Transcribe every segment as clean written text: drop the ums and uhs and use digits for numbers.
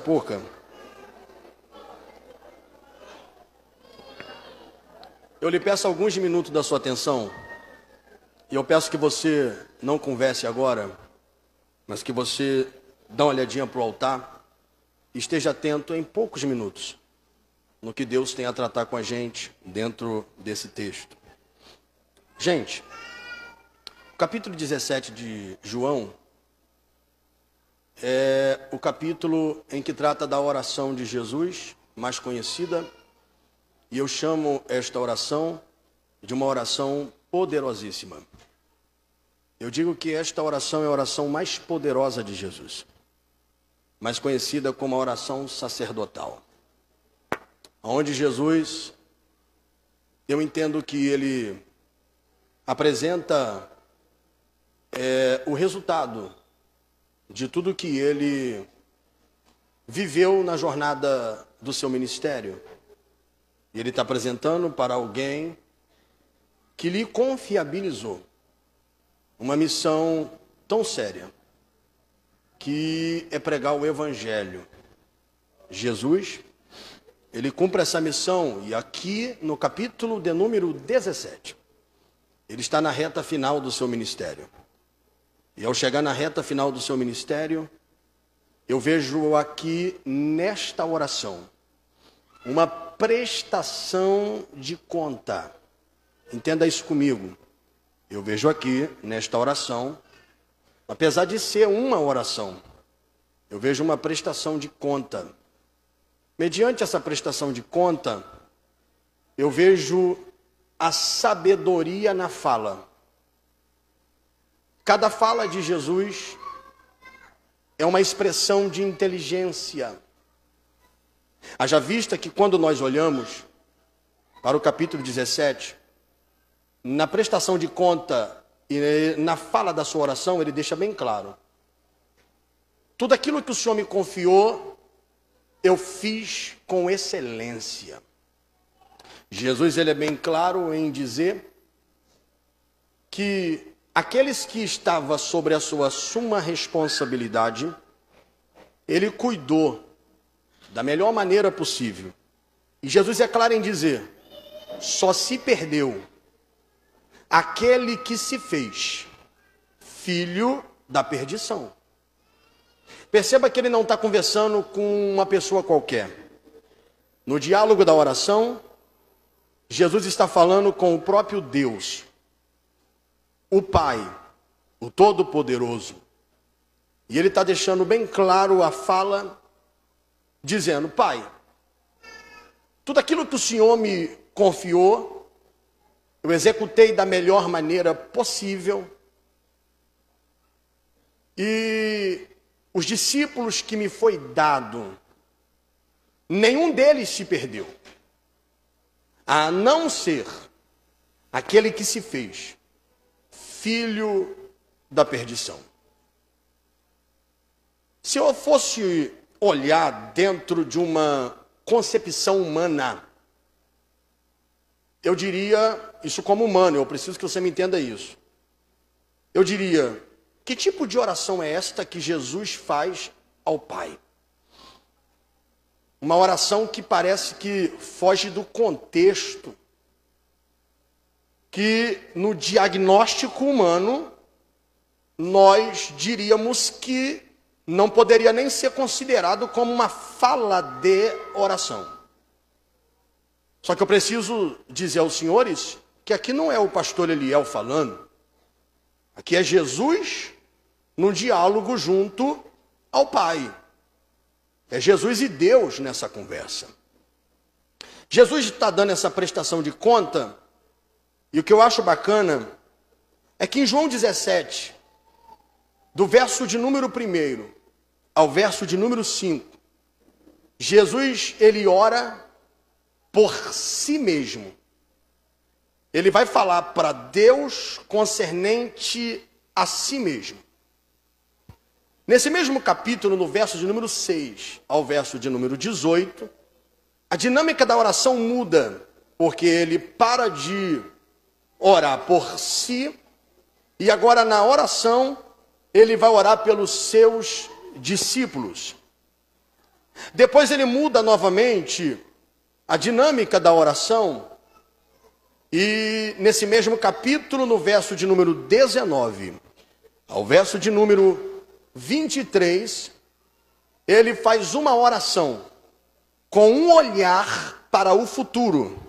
pouca. Eu lhe peço alguns minutos da sua atenção, e eu peço que você não converse agora, mas que você dê uma olhadinha para o altar e esteja atento em poucos minutos no que Deus tem a tratar com a gente dentro desse texto. Gente, o capítulo 17 de João é o capítulo em que trata da oração de Jesus, mais conhecida, e eu chamo esta oração de uma oração poderosíssima. Eu digo que esta oração é a oração mais poderosa de Jesus, mais conhecida como a oração sacerdotal. Onde Jesus, eu entendo que ele apresenta o resultado de tudo que ele viveu na jornada do seu ministério. E ele está apresentando para alguém que lhe confiabilizou uma missão tão séria, que é pregar o Evangelho. Jesus, ele cumpre essa missão, e aqui no capítulo de número 17, ele está na reta final do seu ministério. E ao chegar na reta final do seu ministério, eu vejo aqui nesta oração uma prestação de conta. Entenda isso comigo. Eu vejo aqui nesta oração, apesar de ser uma oração, eu vejo uma prestação de conta. Mediante essa prestação de conta, eu vejo a sabedoria na fala. Cada fala de Jesus é uma expressão de inteligência. Haja vista que quando nós olhamos para o capítulo 17, na prestação de conta e na fala da sua oração, ele deixa bem claro: tudo aquilo que o Senhor me confiou, eu fiz com excelência. Jesus, ele é bem claro em dizer que aqueles que estavam sobre a sua suma responsabilidade, ele cuidou da melhor maneira possível. E Jesus é claro em dizer: só se perdeu aquele que se fez filho da perdição. Perceba que ele não está conversando com uma pessoa qualquer. No diálogo da oração, Jesus está falando com o próprio Deus, o Pai, o Todo-Poderoso. E ele está deixando bem claro a fala, dizendo: Pai, tudo aquilo que o Senhor me confiou, eu executei da melhor maneira possível. E os discípulos que me foi dado, nenhum deles se perdeu, a não ser aquele que se fez filho da perdição. Se eu fosse olhar dentro de uma concepção humana, eu diria, isso como humano, eu preciso que você me entenda isso. Eu diria: que tipo de oração é esta que Jesus faz ao Pai? Uma oração que parece que foge do contexto, que no diagnóstico humano nós diríamos que não poderia nem ser considerado como uma fala de oração. Só que eu preciso dizer aos senhores que aqui não é o pastor Eliel falando, aqui é Jesus no diálogo junto ao Pai. É Jesus e Deus nessa conversa. Jesus está dando essa prestação de conta, e o que eu acho bacana é que em João 17, do verso de número 1 ao verso de número 5, Jesus, ele ora por si mesmo. Ele vai falar para Deus concernente a si mesmo. Nesse mesmo capítulo, no verso de número 6 ao verso de número 18, a dinâmica da oração muda, porque ele para de orar por si, e agora na oração ele vai orar pelos seus discípulos. Depois ele muda novamente a dinâmica da oração. E nesse mesmo capítulo, no verso de número 19, ao verso de número 23, ele faz uma oração com um olhar para o futuro.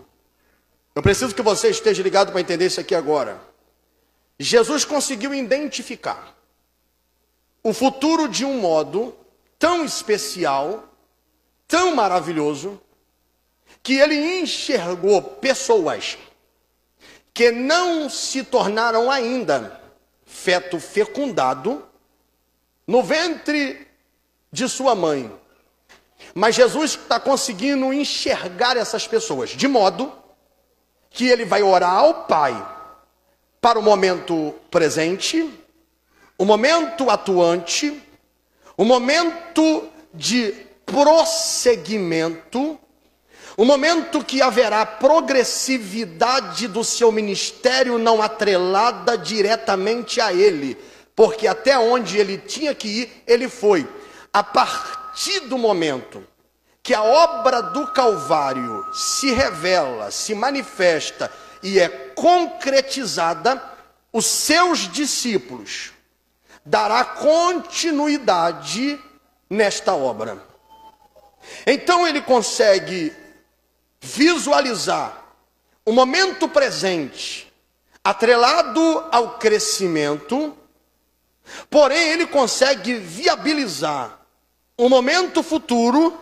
Eu preciso que você esteja ligado para entender isso aqui agora. Jesus conseguiu identificar o futuro de um modo tão especial, tão maravilhoso, que ele enxergou pessoas que não se tornaram ainda feto fecundado no ventre de sua mãe. Mas Jesus está conseguindo enxergar essas pessoas, de modo que ele vai orar ao Pai para o momento presente, o momento atuante, o momento de prosseguimento, o momento que haverá progressividade do seu ministério não atrelada diretamente a ele, porque até onde ele tinha que ir, ele foi. A partir do momento que a obra do Calvário se revela, se manifesta e é concretizada, os seus discípulos dará continuidade nesta obra. Então ele consegue visualizar o momento presente atrelado ao crescimento, porém ele consegue viabilizar o momento futuro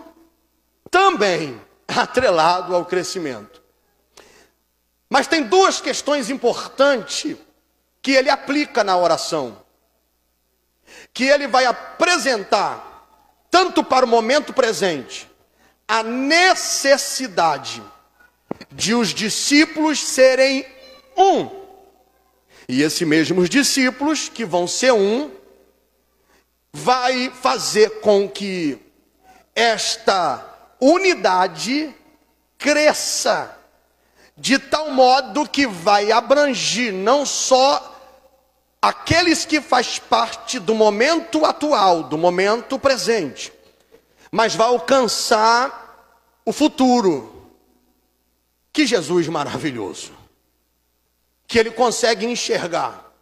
também atrelado ao crescimento. Mas tem duas questões importantes que ele aplica na oração, que ele vai apresentar tanto para o momento presente, a necessidade de os discípulos serem um. E esses mesmos discípulos, que vão ser um, vai fazer com que esta unidade cresça, de tal modo que vai abranger não só aqueles que faz parte do momento atual, do momento presente, mas vai alcançar o futuro. Que Jesus maravilhoso, que ele consegue enxergar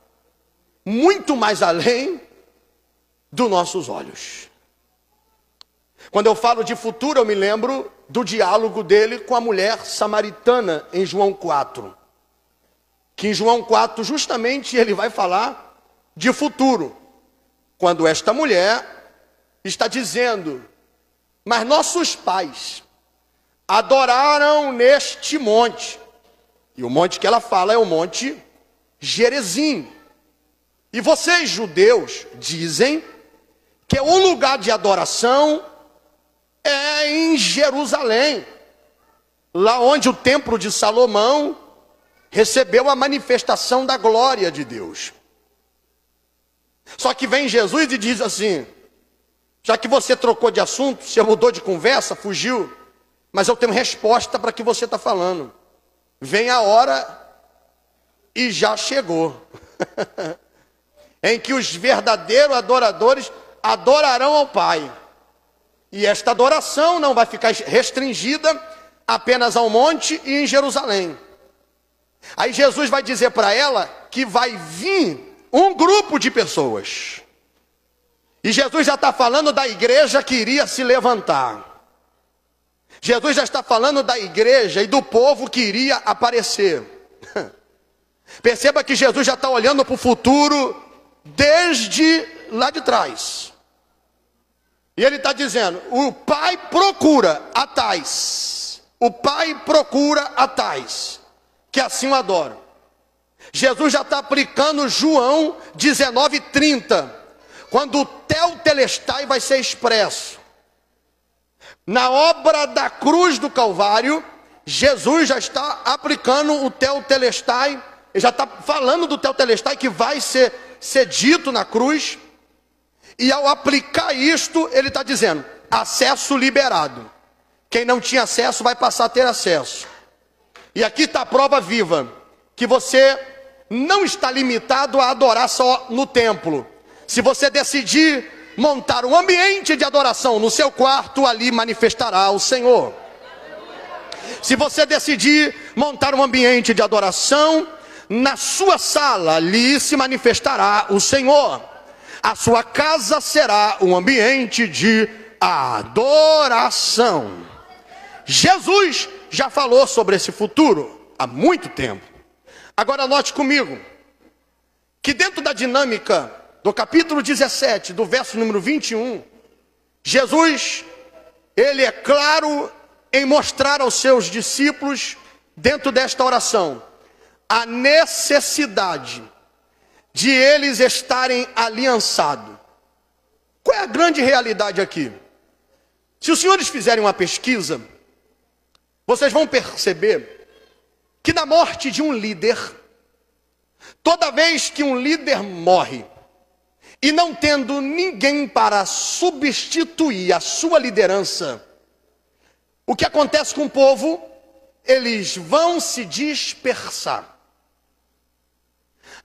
muito mais além dos nossos olhos. Quando eu falo de futuro, eu me lembro do diálogo dele com a mulher samaritana em João 4. Que em João 4 justamente ele vai falar de futuro. Quando esta mulher está dizendo: mas nossos pais adoraram neste monte. E o monte que ela fala é o monte Gerizim. E vocês, judeus, dizem que o lugar de adoração é em Jerusalém, lá onde o templo de Salomão recebeu a manifestação da glória de Deus. Só que vem Jesus e diz assim: já que você trocou de assunto, você mudou de conversa, fugiu, mas eu tenho resposta para o que você está falando. Vem a hora, e já chegou, em que os verdadeiros adoradores adorarão ao Pai. E esta adoração não vai ficar restringida apenas ao monte e em Jerusalém. Aí Jesus vai dizer para ela que vai vir um grupo de pessoas. E Jesus já está falando da igreja que iria se levantar. Jesus já está falando da igreja e do povo que iria aparecer. Perceba que Jesus já está olhando para o futuro desde lá de trás. E ele está dizendo: o Pai procura a tais. O Pai procura a tais que assim o adoram. Jesus já está aplicando João 19:30, quando o Tetelestai vai ser expresso. Na obra da cruz do Calvário, Jesus já está aplicando o Tetelestai, ele já está falando do Tetelestai que vai ser dito na cruz. E ao aplicar isto, ele está dizendo: acesso liberado. Quem não tinha acesso vai passar a ter acesso. E aqui está a prova viva, que você não está limitado a adorar só no templo. Se você decidir montar um ambiente de adoração no seu quarto, ali manifestará o Senhor. Se você decidir montar um ambiente de adoração na sua sala, ali se manifestará o Senhor. A sua casa será um ambiente de adoração. Jesus já falou sobre esse futuro há muito tempo. Agora note comigo que dentro da dinâmica do capítulo 17, do verso número 21, Jesus, ele é claro em mostrar aos seus discípulos, dentro desta oração, a necessidade de eles estarem aliançados. Qual é a grande realidade aqui? Se os senhores fizerem uma pesquisa, vocês vão perceber que na morte de um líder, toda vez que um líder morre, e não tendo ninguém para substituir a sua liderança, o que acontece com o povo? Eles vão se dispersar.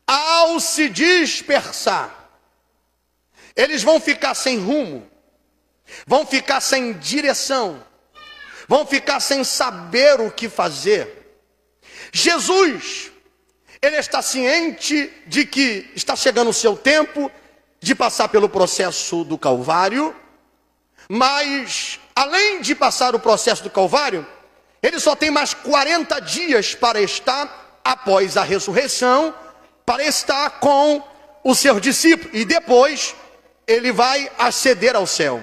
Ao se dispersar, eles vão ficar sem rumo, vão ficar sem direção, vão ficar sem saber o que fazer. Jesus, ele está ciente de que está chegando o seu tempo de passar pelo processo do Calvário, mas além de passar o processo do Calvário, ele só tem mais 40 dias para estar, após a ressurreição, para estar com os seus discípulos, e depois ele vai ascender ao céu.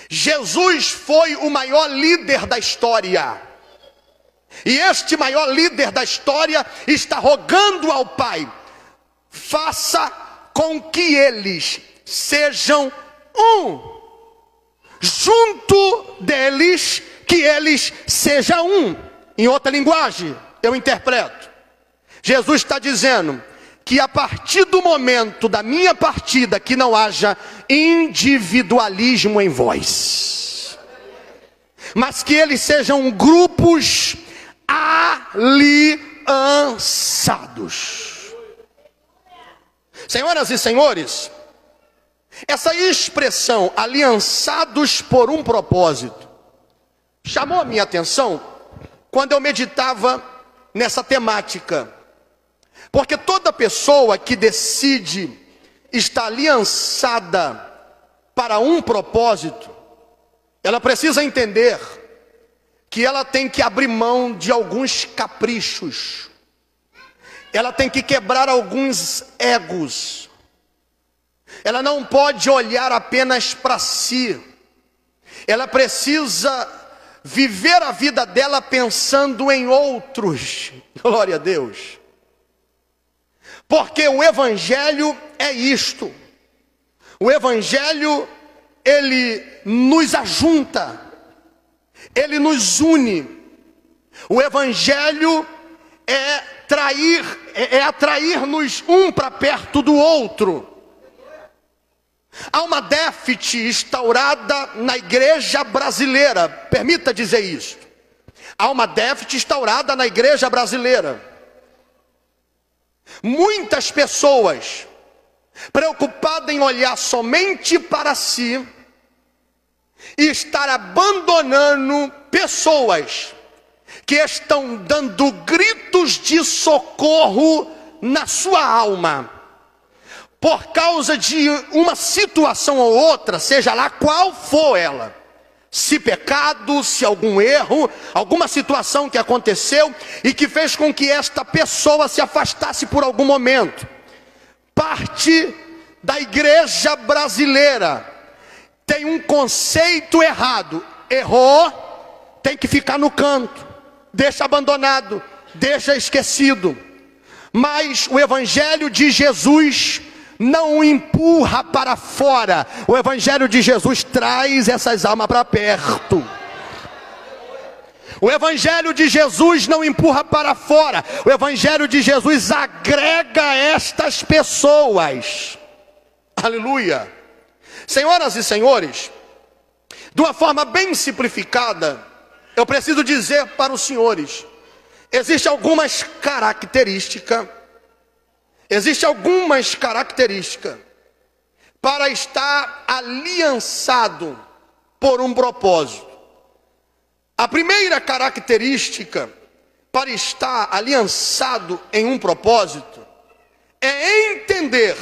Jesus foi o maior líder da história, e este maior líder da história está rogando ao Pai: faça com que eles sejam um, junto deles, que eles sejam um. Em outra linguagem, eu interpreto, Jesus está dizendo que a partir do momento da minha partida, que não haja individualismo em vós, mas que eles sejam grupos aliançados. Senhoras e senhores, essa expressão, aliançados por um propósito, chamou a minha atenção quando eu meditava nessa temática. Porque toda pessoa que decide estar aliançada para um propósito, ela precisa entender que ela tem que abrir mão de alguns caprichos, ela tem que quebrar alguns egos, ela não pode olhar apenas para si, ela precisa viver a vida dela pensando em outros. Glória a Deus. Porque o Evangelho é isto. O Evangelho, ele nos ajunta, ele nos une. O Evangelho é atrair-nos um para perto do outro. Há uma déficit instaurada na igreja brasileira, permita dizer isso. Há uma déficit instaurada na igreja brasileira. Muitas pessoas preocupadas em olhar somente para si e estar abandonando pessoas que estão dando gritos de socorro na sua alma, por causa de uma situação ou outra, seja lá qual for ela, se pecado, se algum erro, alguma situação que aconteceu e que fez com que esta pessoa se afastasse por algum momento. Parte da igreja brasileira tem um conceito errado: errou, tem que ficar no canto, deixa abandonado, deixa esquecido. Mas o Evangelho de Jesus não o empurra para fora. O Evangelho de Jesus traz essas almas para perto. O Evangelho de Jesus não empurra para fora. O Evangelho de Jesus agrega estas pessoas. Aleluia. Senhoras e senhores, de uma forma bem simplificada, eu preciso dizer para os senhores: existem algumas características para estar aliançado por um propósito. A primeira característica para estar aliançado em um propósito é entender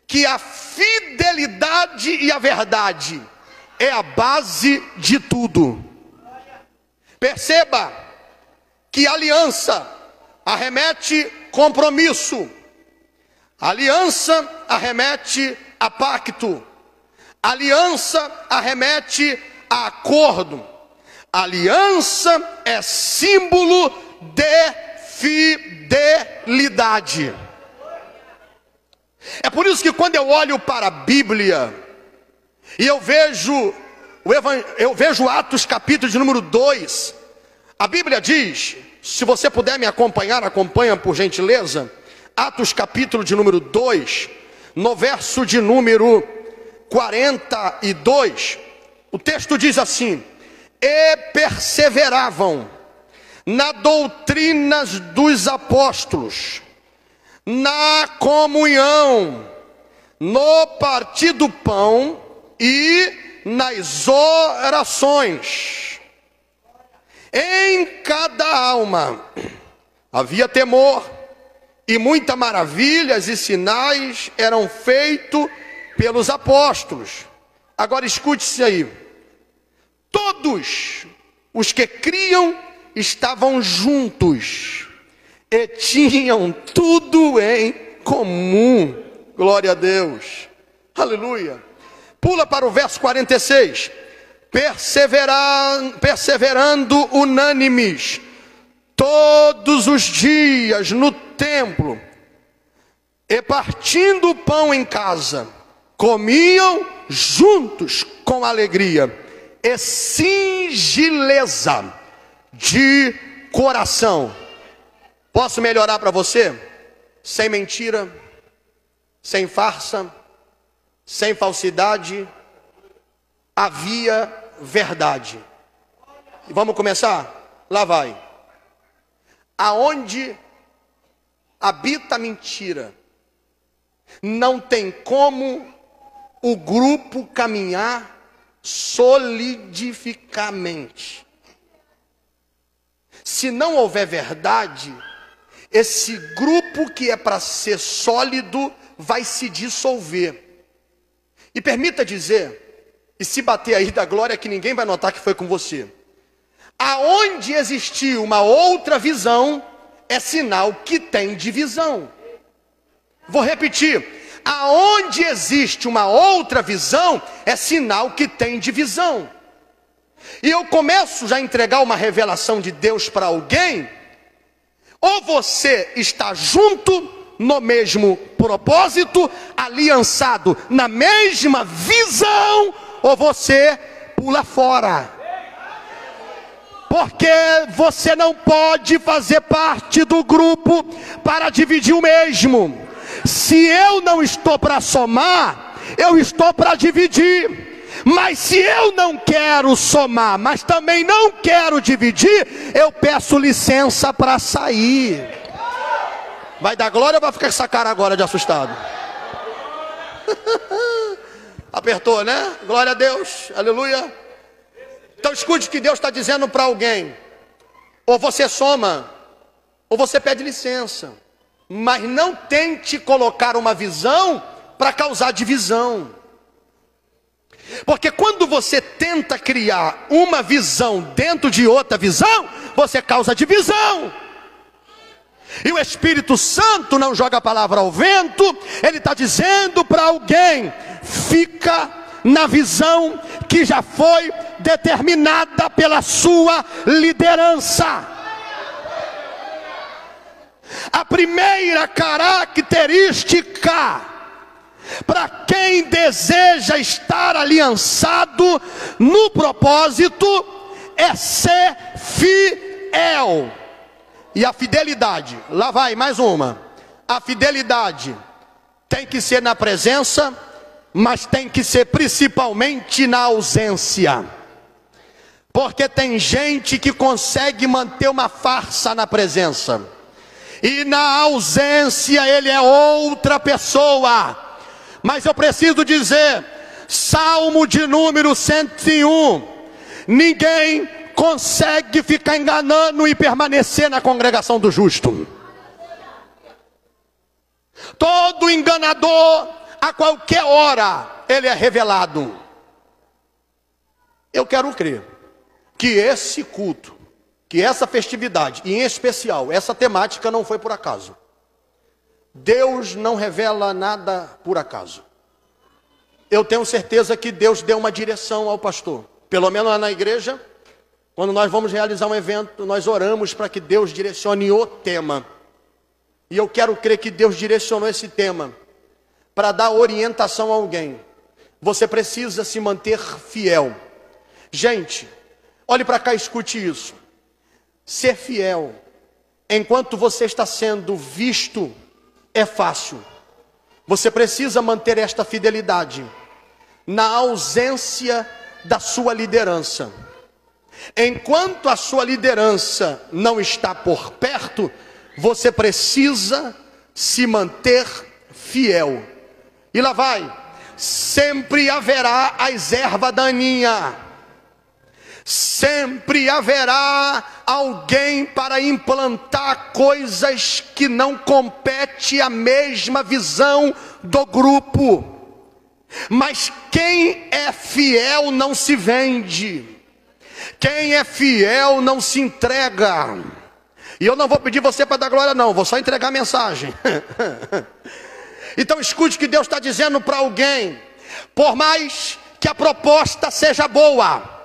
que a fidelidade e a verdade é a base de tudo. Perceba que aliança arremete compromisso, aliança arremete a pacto, aliança arremete a acordo, aliança é símbolo de fidelidade. É por isso que quando eu olho para a Bíblia e eu vejo Atos capítulo de número 2, a Bíblia diz, se você puder me acompanhar, acompanha por gentileza, Atos capítulo de número 2, no verso de número 42, o texto diz assim: e perseveravam na doutrina dos apóstolos, na comunhão, no partir do pão e nas orações. Em cada alma havia temor, e muitas maravilhas e sinais eram feitos pelos apóstolos. Agora escute-se aí. Todos os que criam estavam juntos e tinham tudo em comum. Glória a Deus. Aleluia. Pula para o verso 46. Perseverando unânimes todos os dias no templo e partindo o pão em casa, comiam juntos com alegria e singeleza de coração. Posso melhorar para você? Sem mentira, sem farsa, sem falsidade, havia verdade. E vamos começar? Lá vai. Aonde habita a mentira, não tem como o grupo caminhar solidificamente. Se não houver verdade, esse grupo que é para ser sólido vai se dissolver. E permita dizer, e se bater aí da glória que ninguém vai notar que foi com você. Aonde existir uma outra visão, é sinal que tem divisão. Vou repetir. Aonde existe uma outra visão, é sinal que tem divisão. E eu começo já a entregar uma revelação de Deus para alguém. Ou você está junto no mesmo propósito, aliançado na mesma visão, ou você pula fora. Porque você não pode fazer parte do grupo para dividir o mesmo. Se eu não estou para somar, eu estou para dividir. Mas se eu não quero somar, mas também não quero dividir, eu peço licença para sair. Vai dar glória ou vai ficar com essa cara agora de assustado? Apertou, né? Glória a Deus, aleluia. Então escute o que Deus está dizendo para alguém. Ou você soma, ou você pede licença. Mas não tente colocar uma visão para causar divisão. Porque quando você tenta criar uma visão dentro de outra visão, você causa divisão. E o Espírito Santo não joga a palavra ao vento. Ele está dizendo para alguém: fica na visão que já foi determinada pela sua liderança. A primeira característica para quem deseja estar aliançado no propósito é ser fiel. E a fidelidade, lá vai mais uma. A fidelidade tem que ser na presença, mas tem que ser principalmente na ausência. Porque tem gente que consegue manter uma farsa na presença, e na ausência ele é outra pessoa. Mas eu preciso dizer, Salmo de número 101, ninguém consegue ficar enganando e permanecer na congregação do justo. Todo enganador, a qualquer hora, ele é revelado. Eu quero crer que esse culto, que essa festividade, e em especial, essa temática não foi por acaso. Deus não revela nada por acaso. Eu tenho certeza que Deus deu uma direção ao pastor. Pelo menos lá na igreja, quando nós vamos realizar um evento, nós oramos para que Deus direcione o tema. E eu quero crer que Deus direcionou esse tema para dar orientação a alguém. Você precisa se manter fiel. Gente, olhe para cá e escute isso. Ser fiel, enquanto você está sendo visto, é fácil. Você precisa manter esta fidelidade na ausência da sua liderança. Enquanto a sua liderança não está por perto, você precisa se manter fiel. E lá vai, sempre haverá as ervas daninhas. Sempre haverá alguém para implantar coisas que não compete à mesma visão do grupo. Mas quem é fiel não se vende. Quem é fiel não se entrega. E eu não vou pedir você para dar glória não, vou só entregar a mensagem. Então escute o que Deus está dizendo para alguém. Por mais que a proposta seja boa,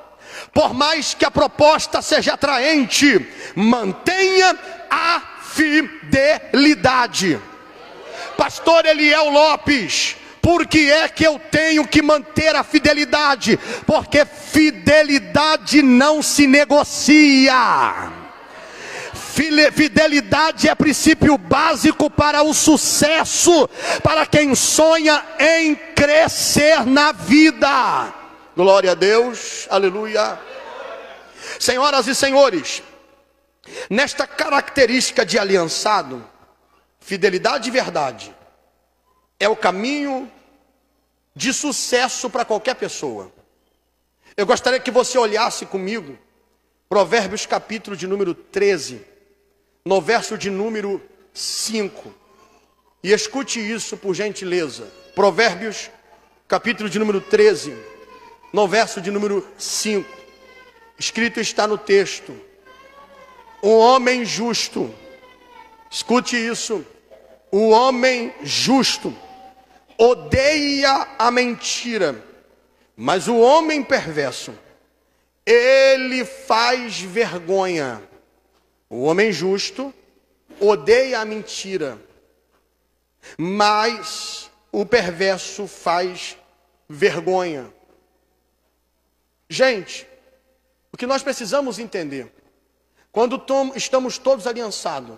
por mais que a proposta seja atraente, mantenha a fidelidade. Pastor Eliel Lopes, por que é que eu tenho que manter a fidelidade? Porque fidelidade não se negocia. Fidelidade é princípio básico para o sucesso, para quem sonha em crescer na vida. Glória a Deus, aleluia. Senhoras e senhores, nesta característica de aliançado, fidelidade e verdade é o caminho de sucesso para qualquer pessoa. Eu gostaria que você olhasse comigo Provérbios capítulo de número 13, no verso de número 5. E escute isso por gentileza. Provérbios capítulo de número 13, no verso de número 5. Escrito está no texto: um homem justo, escute isso, o homem justo odeia a mentira, mas o homem perverso, ele faz vergonha. O homem justo odeia a mentira, mas o perverso faz vergonha. Gente, o que nós precisamos entender, quando estamos todos aliançados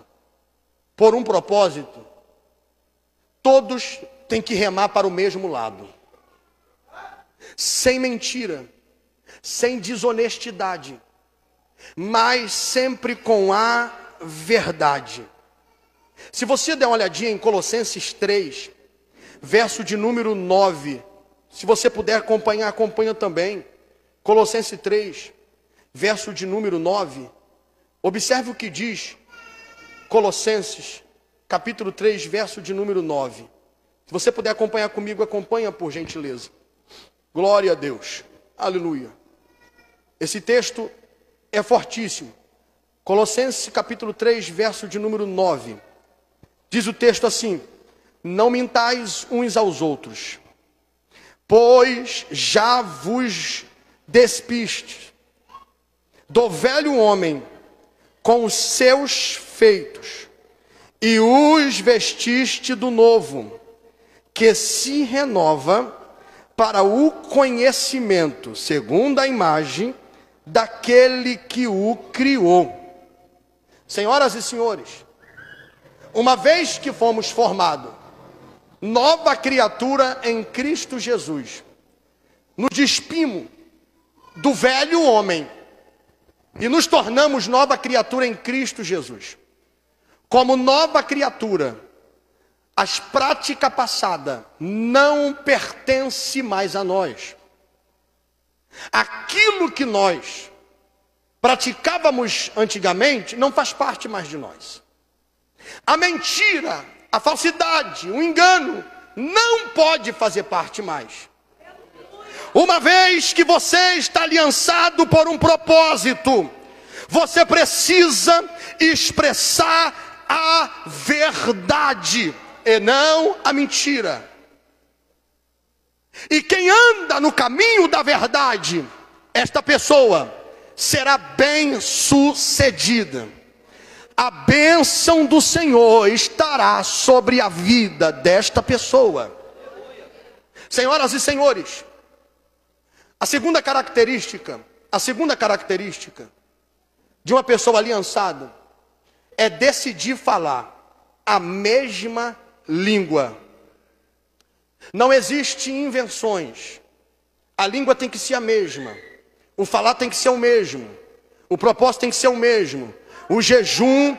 por um propósito, todos têm que remar para o mesmo lado, sem mentira, sem desonestidade, mas sempre com a verdade. Se você der uma olhadinha em Colossenses 3, verso de número 9, se você puder acompanhar, acompanha também. Colossenses 3, verso de número 9, observe o que diz Colossenses, capítulo 3, verso de número 9. Se você puder acompanhar comigo, acompanha por gentileza. Glória a Deus, aleluia. Esse texto é fortíssimo. Colossenses capítulo 3, verso de número 9. Diz o texto assim: não mintais uns aos outros, pois já vos despiste do velho homem com os seus feitos, e os vestiste do novo, que se renova para o conhecimento, segundo a imagem daquele que o criou. Senhoras e senhores, uma vez que fomos formados nova criatura em Cristo Jesus, nos despimos do velho homem e nos tornamos nova criatura em Cristo Jesus. Como nova criatura, as práticas passadas não pertencem mais a nós. Aquilo que nós praticávamos antigamente não faz parte mais de nós. A mentira, a falsidade, o engano não pode fazer parte mais. Uma vez que você está aliançado por um propósito, você precisa expressar a verdade e não a mentira. E quem anda no caminho da verdade, esta pessoa será bem-sucedida. A bênção do Senhor estará sobre a vida desta pessoa. Senhoras e senhores, a segunda característica de uma pessoa aliançada é decidir falar a mesma língua. Não existem invenções. A língua tem que ser a mesma. O falar tem que ser o mesmo. O propósito tem que ser o mesmo. O jejum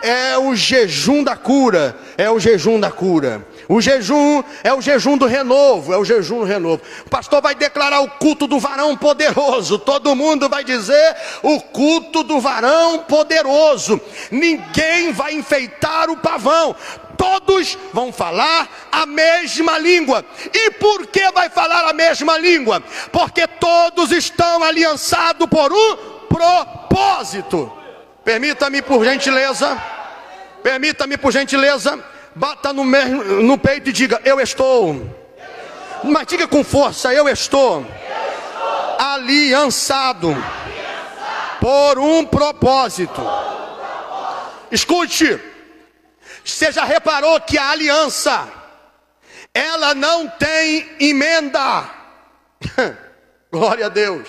é o jejum da cura. É o jejum da cura. O jejum é o jejum do renovo. É o jejum do renovo. O pastor vai declarar o culto do varão poderoso. Todo mundo vai dizer o culto do varão poderoso. Ninguém vai enfeitar o pavão. Todos vão falar a mesma língua. E por que vai falar a mesma língua? Porque todos estão aliançados por um propósito. Permita-me por gentileza, bata no peito e diga: eu estou. Mas diga com força: eu estou aliançado por um propósito. Escute. Você já reparou que a aliança, ela não tem emenda? Glória a Deus.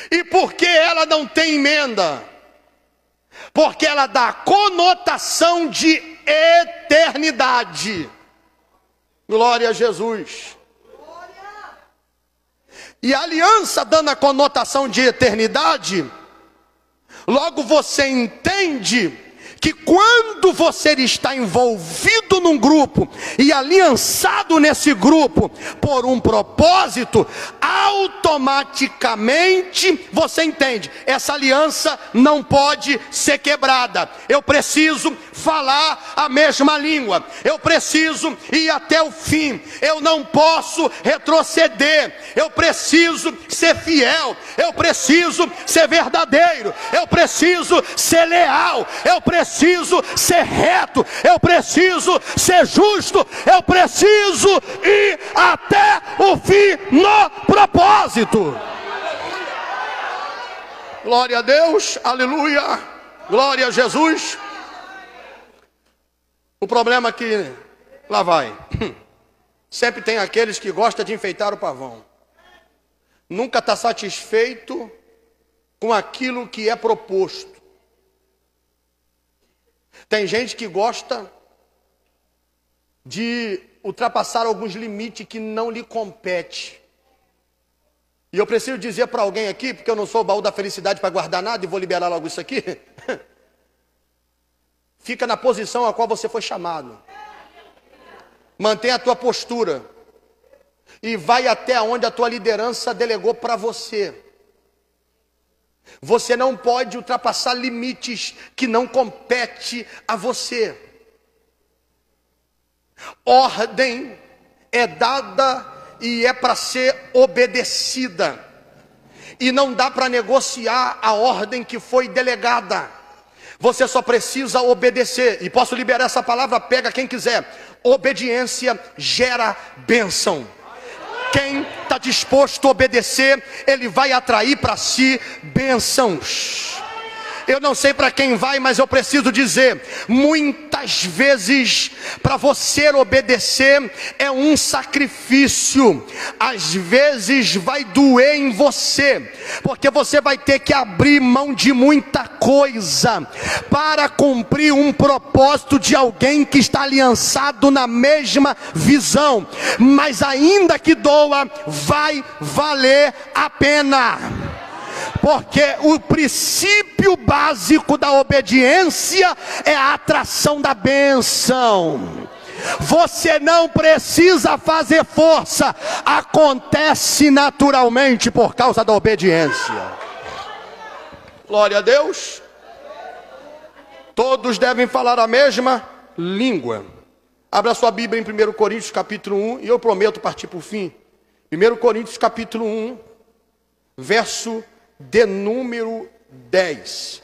E por que ela não tem emenda? Porque ela dá conotação de eternidade. Glória a Jesus. E a aliança dando a conotação de eternidade, logo você entende que quando você está envolvido num grupo e aliançado nesse grupo por um propósito, automaticamente você entende, essa aliança não pode ser quebrada. Eu preciso falar a mesma língua, eu preciso ir até o fim, eu não posso retroceder, eu preciso ser fiel, eu preciso ser verdadeiro, eu preciso ser leal, eu preciso ser reto, eu preciso ser justo, eu preciso ir até o fim no propósito. Glória a Deus, aleluia, glória a Jesus. O problema é que, lá vai, sempre tem aqueles que gostam de enfeitar o pavão. Nunca está satisfeito com aquilo que é proposto. Tem gente que gosta de ultrapassar alguns limites que não lhe compete. E eu preciso dizer para alguém aqui, porque eu não sou o baú da felicidade para guardar nada e vou liberar logo isso aqui. Fica na posição a qual você foi chamado. Mantenha a tua postura. E vai até onde a tua liderança delegou para você. Você não pode ultrapassar limites que não competem a você. Ordem é dada e é para ser obedecida. E não dá para negociar a ordem que foi delegada. Você só precisa obedecer. E posso liberar essa palavra, pega quem quiser. Obediência gera bênção. Quem está disposto a obedecer, ele vai atrair para si bênçãos. Eu não sei para quem vai, mas eu preciso dizer, muitas vezes para você obedecer é um sacrifício. Às vezes vai doer em você, porque você vai ter que abrir mão de muita coisa para cumprir um propósito de alguém que está aliançado na mesma visão. Mas ainda que doa, vai valer a pena. Porque o princípio básico da obediência é a atração da bênção. Você não precisa fazer força, acontece naturalmente por causa da obediência. Glória a Deus. Todos devem falar a mesma língua. Abra sua Bíblia em 1 Coríntios capítulo 1, e eu prometo partir para o fim. 1 Coríntios capítulo 1, verso de número 10.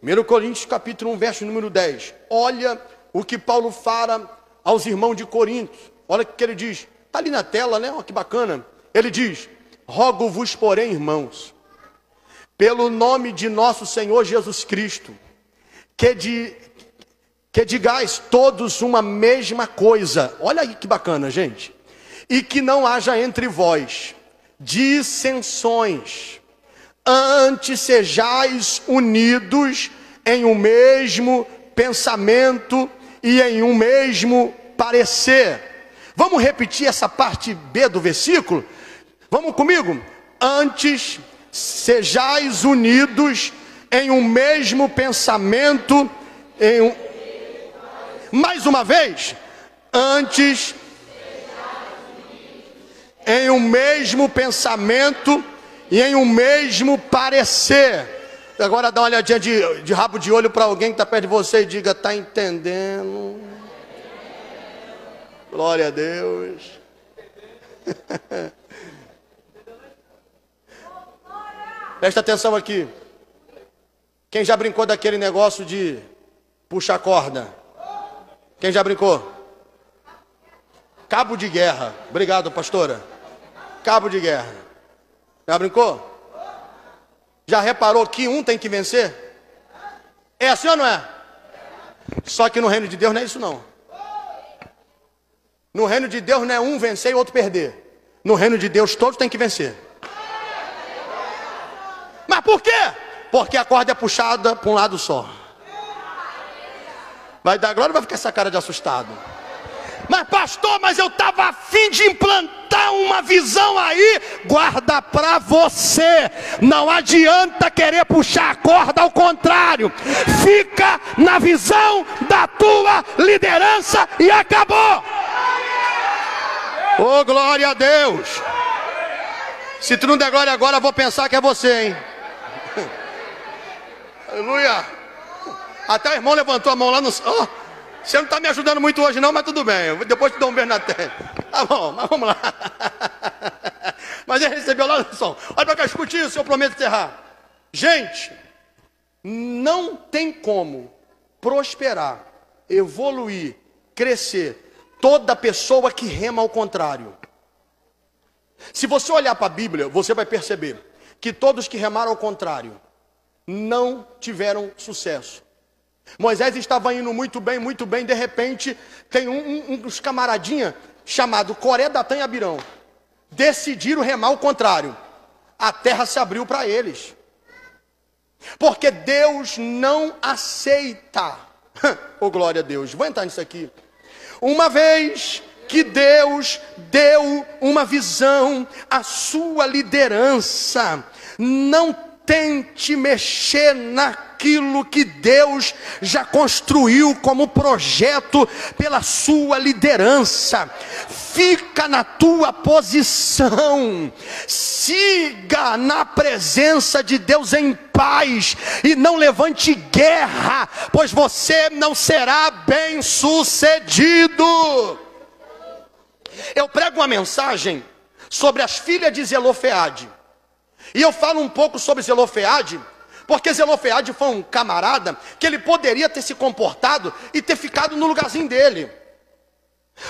1 Coríntios capítulo 1, verso número 10. Olha o que Paulo fala aos irmãos de Corinto. Olha o que ele diz. Está ali na tela, né? Olha que bacana. Ele diz: rogo-vos, porém, irmãos, pelo nome de nosso Senhor Jesus Cristo, que digais todos uma mesma coisa. Olha aí que bacana, gente. E que não haja entre vós dissensões, antes sejais unidos em um mesmo pensamento e em um mesmo parecer. Vamos repetir essa parte B do versículo? Vamos comigo? Antes sejais unidos em um mesmo pensamento, mais uma vez, antes em um mesmo pensamento e em um mesmo parecer. Agora dá uma olhadinha de rabo de olho para alguém que está perto de você e diga: está entendendo? Glória a Deus. Presta atenção aqui. Quem já brincou daquele negócio de puxar corda? Quem já brincou? Cabo de guerra. Obrigado, pastora. Cabo de guerra. Já brincou? Já reparou que um tem que vencer? É assim ou não é? Só que no reino de Deus não é isso não. No reino de Deus não é um vencer e outro perder. No reino de Deus todos têm que vencer. Mas por quê? Porque a corda é puxada para um lado só. Vai dar glória ou vai ficar essa cara de assustado? Mas pastor, mas eu estava a fim de implantar uma visão aí. Guarda para você. Não adianta querer puxar a corda, ao contrário. Fica na visão da tua liderança e acabou. Oh, glória a Deus. Se tu não der glória agora, eu vou pensar que é você, hein? Aleluia. Até o irmão levantou a mão lá no... Oh, você não está me ajudando muito hoje não, mas tudo bem. Depois te dou um beijo na testa. Tá bom, mas vamos lá. Mas ele recebeu lá no som. Olha para cá, escute isso, eu prometo encerrar. Gente, não tem como prosperar, evoluir, crescer toda pessoa que rema ao contrário. Se você olhar para a Bíblia, você vai perceber que todos que remaram ao contrário não tiveram sucesso. Moisés estava indo muito bem, de repente tem uns camaradinha chamado Coré, Datã e Abirão. Decidiram remar ao contrário. A terra se abriu para eles. Porque Deus não aceita. Oh, glória a Deus. Vou entrar nisso aqui. Uma vez que Deus deu uma visão à sua liderança, não tente mexer naquilo que Deus já construiu como projeto pela sua liderança. Fica na tua posição, siga na presença de Deus em paz e não levante guerra, pois você não será bem sucedido. Eu prego uma mensagem sobre as filhas de Zelofeade. E eu falo um pouco sobre Zelofeade, porque Zelofeade foi um camarada que ele poderia ter se comportado e ter ficado no lugarzinho dele.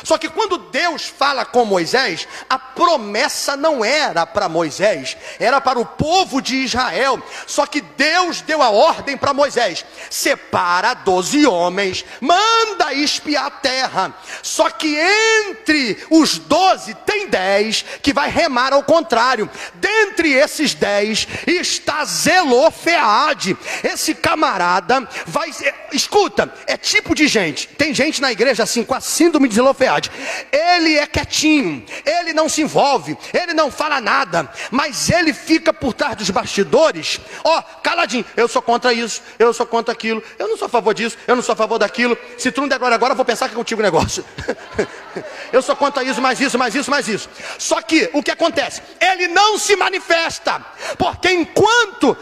Só que quando Deus fala com Moisés, a promessa não era para Moisés, era para o povo de Israel. Só que Deus deu a ordem para Moisés: separa 12 homens, manda espiar a terra. Só que entre os 12 tem 10 que vai remar ao contrário. Dentre esses 10 está Zelofeade. Esse camarada vai, escuta, é tipo de gente, tem gente na igreja assim com a síndrome de Zelofeade. Zelofeade. Ele é quietinho, ele não se envolve, ele não fala nada, mas ele fica por trás dos bastidores, ó, caladinho. Eu sou contra isso, eu sou contra aquilo, eu não sou a favor disso, eu não sou a favor daquilo. Se tu não der glória agora, eu vou pensar que é contigo o negócio. Eu sou contra isso, mais isso, mais isso, mais isso. Só que o que acontece? Ele não se manifesta, porque enquanto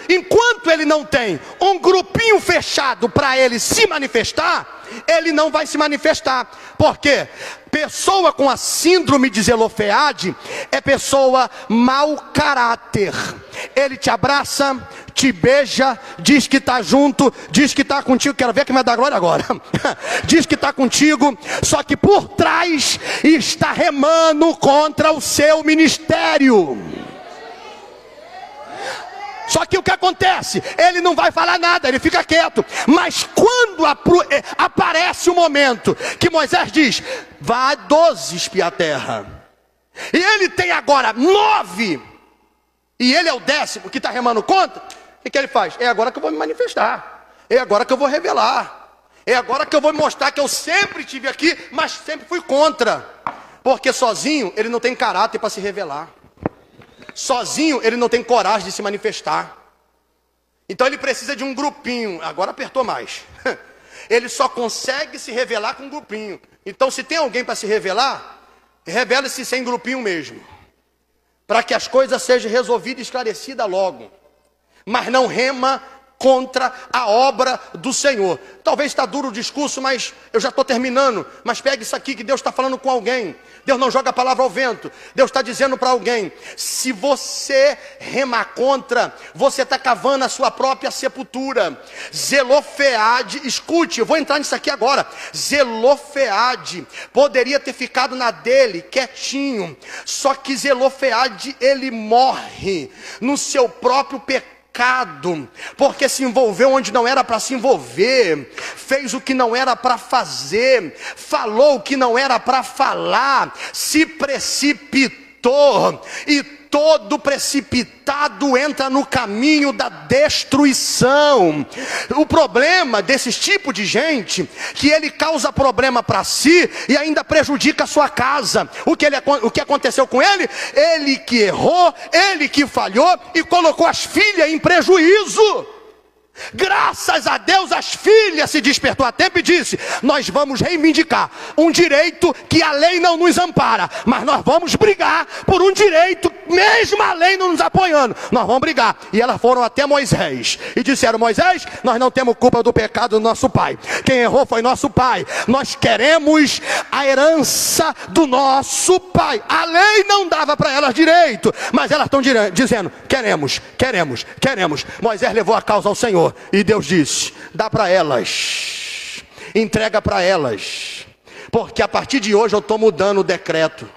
ele não tem um grupinho fechado para ele se manifestar, ele não vai se manifestar. Por quê? Pessoa com a síndrome de Zelofeade é pessoa mau caráter. Ele te abraça, te beija, diz que está junto, diz que está contigo. Quero ver quem vai dar glória agora. Diz que está contigo, só que por trás está remando contra o seu ministério. Só que o que acontece? Ele não vai falar nada, ele fica quieto. Mas quando aparece o momento que Moisés diz: vá 12 espiar a terra, e ele tem agora 9, e ele é o 10º que está remando contra, o que ele faz? É agora que eu vou me manifestar, é agora que eu vou revelar, é agora que eu vou mostrar que eu sempre estive aqui, mas sempre fui contra. Porque sozinho ele não tem caráter para se revelar. Sozinho ele não tem coragem de se manifestar. Então ele precisa de um grupinho. Agora apertou mais. Ele só consegue se revelar com um grupinho. Então se tem alguém para se revelar, revela-se sem grupinho mesmo, para que as coisas sejam resolvidas e esclarecidas logo. Mas não rema contra a obra do Senhor. Talvez está duro o discurso, mas eu já estou terminando. Mas pegue isso aqui que Deus está falando com alguém. Deus não joga a palavra ao vento. Deus está dizendo para alguém: se você remar contra, você está cavando a sua própria sepultura. Zelofeade, escute, eu vou entrar nisso aqui agora. Zelofeade poderia ter ficado na dele, quietinho. Só que Zelofeade, ele morre no seu próprio pecado. Porque se envolveu onde não era para se envolver, fez o que não era para fazer, falou o que não era para falar, se precipitou, e todo precipitado entra no caminho da destruição. O problema desses tipos de gente, que ele causa problema para si e ainda prejudica a sua casa. O que aconteceu com ele? Ele que errou, ele que falhou e colocou as filhas em prejuízo. Graças a Deus as filhas se despertou a tempo e disse: nós vamos reivindicar um direito que a lei não nos ampara, mas nós vamos brigar por um direito, mesmo a lei não nos apoiando, nós vamos brigar. E elas foram até Moisés e disseram: Moisés, nós não temos culpa do pecado do nosso pai, quem errou foi nosso pai, nós queremos a herança do nosso pai. A lei não dava para elas direito, mas elas estão dizendo: queremos. Moisés levou a causa ao Senhor. E Deus disse: dá para elas, entrega para elas, porque a partir de hoje eu estou mudando o decreto.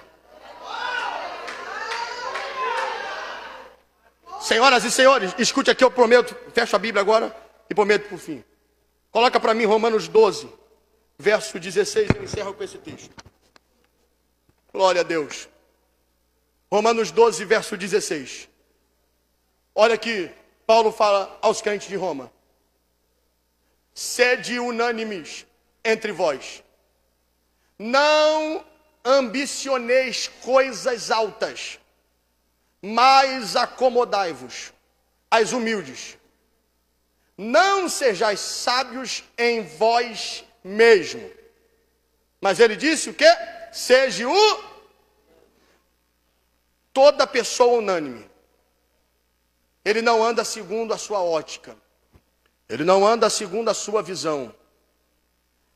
Senhoras e senhores, escute aqui, eu prometo, fecho a Bíblia agora e prometo por fim. Coloca para mim Romanos 12, verso 16, eu encerro com esse texto. Glória a Deus. Romanos 12, verso 16. Olha aqui, Paulo fala aos crentes de Roma: sede unânimes entre vós, não ambicioneis coisas altas, mas acomodai-vos às humildes. Não sejais sábios em vós mesmo. Mas ele disse o quê? Seja toda pessoa unânime. Ele não anda segundo a sua ótica. Ele não anda segundo a sua visão.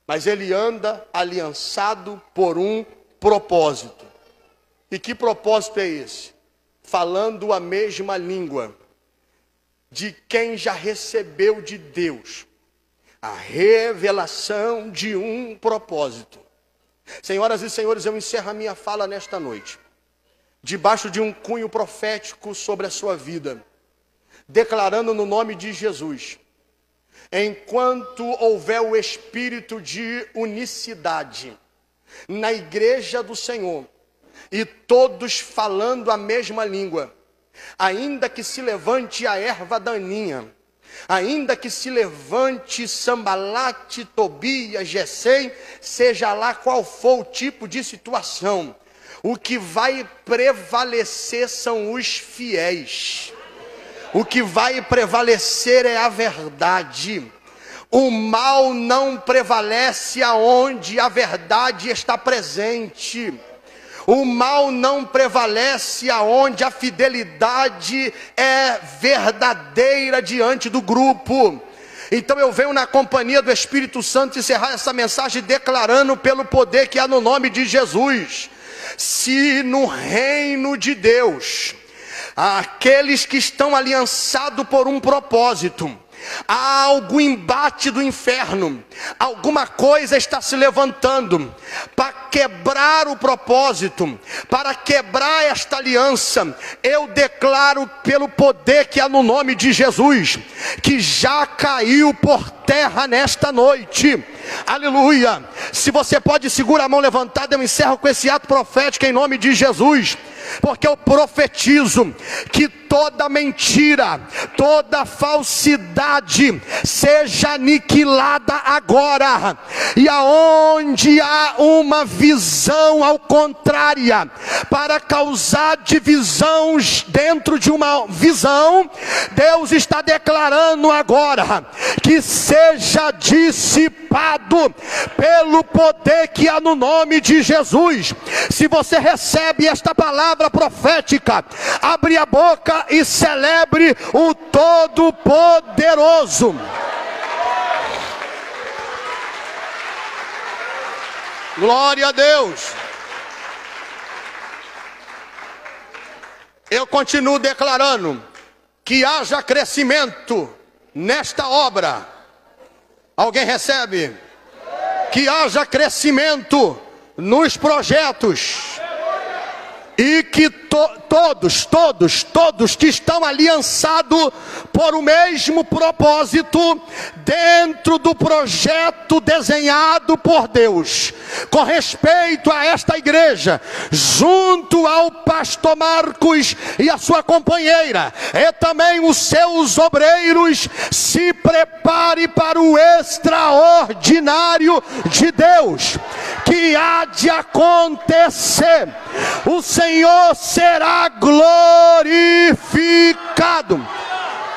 Mas ele anda aliançado por um propósito. E que propósito é esse? Falando a mesma língua de quem já recebeu de Deus a revelação de um propósito. Senhoras e senhores, eu encerro a minha fala nesta noite, debaixo de um cunho profético sobre a sua vida, declarando no nome de Jesus: enquanto houver o espírito de unicidade na igreja do Senhor, e todos falando a mesma língua, ainda que se levante a erva daninha, Ainda que se levante Sambalate, Tobias, Gesem, seja lá qual for o tipo de situação, o que vai prevalecer são os fiéis. O que vai prevalecer é a verdade. O mal não prevalece aonde a verdade está presente. O mal não prevalece aonde a fidelidade é verdadeira diante do grupo. Então eu venho na companhia do Espírito Santo encerrar essa mensagem declarando pelo poder que há no nome de Jesus. Se no reino de Deus, aqueles que estão aliançados por um propósito, há algum embate do inferno, alguma coisa está se levantando para quebrar o propósito, para quebrar esta aliança, eu declaro pelo poder que há no nome de Jesus, que já caiu por terra nesta noite. Aleluia. Se você pode segurar a mão levantada, eu encerro com esse ato profético em nome de Jesus. Porque eu profetizo que toda mentira, toda falsidade seja aniquilada agora. E aonde há uma visão ao contrária, para causar divisões dentro de uma visão, Deus está declarando agora que seja dissipado pelo poder que há no nome de Jesus. Se você recebe esta palavra profética, abre a boca e celebre o Todo-Poderoso. Glória a Deus. Eu continuo declarando que haja crescimento nesta obra. Alguém recebe? Que haja crescimento nos projetos. E que todos que estão aliançados por o mesmo propósito, dentro do projeto desenhado por Deus, com respeito a esta igreja, junto ao pastor Marcos e a sua companheira, e também os seus obreiros, se prepare para o extraordinário de Deus, que há de acontecer. O Senhor será glorificado.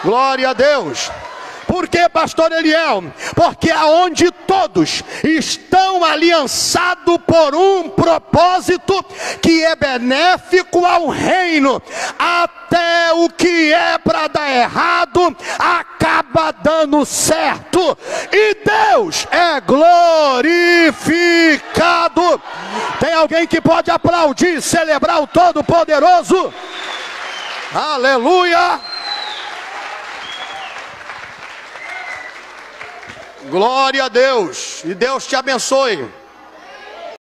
Glória a Deus. Por que, pastor Eliel? Porque aonde todos estão aliançados por um propósito que é benéfico ao reino, até o que é para dar errado acaba dando certo, e Deus é glorificado. Tem alguém que pode aplaudir, celebrar o Todo-Poderoso? Aleluia. Glória a Deus. E Deus te abençoe.